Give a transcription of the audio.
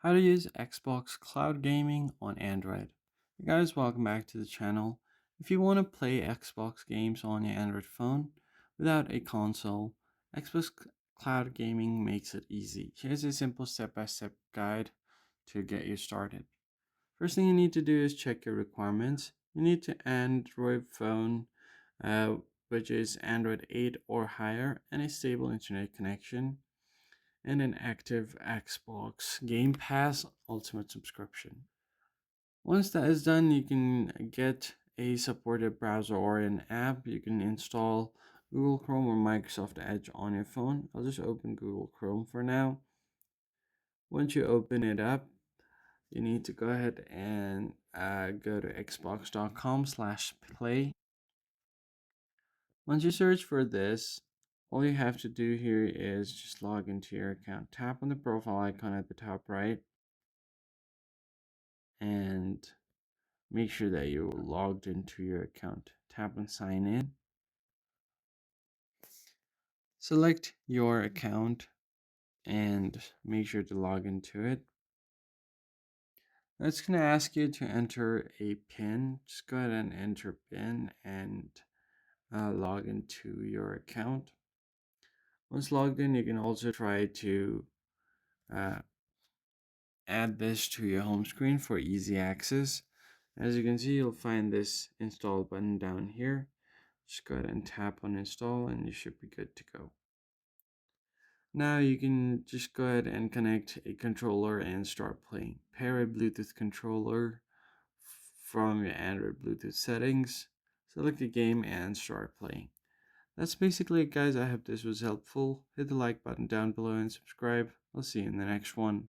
How to use Xbox Cloud Gaming on Android. Hey guys, welcome back to the channel. If you want to play Xbox games on your Android phone without a console, Cloud Gaming makes it easy. Here's a simple step-by-step guide to get you started. First thing you need to do is check your requirements. You need an Android phone, uh, which is Android 8 or higher, and a stable internet connection and an active Xbox Game Pass Ultimate subscription. Once that is done, you can get a supported browser or an app. You can install Google Chrome or Microsoft Edge on your phone. I'll just open Google Chrome for now. Once you open it up, you need to go ahead and go to xbox.com/play. Once you search for this, all you have to do here is just log into your account. Tap on the profile icon at the top right and make sure that you're logged into your account. Tap on sign in. Select your account and make sure to log into it. Now it's going to ask you to enter a PIN. Just go ahead and enter PIN and log into your account. Once logged in, you can also try to uh, add this to your home screen for easy access. As you can see, you'll find this install button down here. Just go ahead and tap on install and you should be good to go. Now you can just go ahead and connect a controller and start playing. Pair a Bluetooth controller from your Android Bluetooth settings. Select a game and start playing. That's basically it, guys. I hope this was helpful. Hit the like button down below and subscribe. I'll see you in the next one.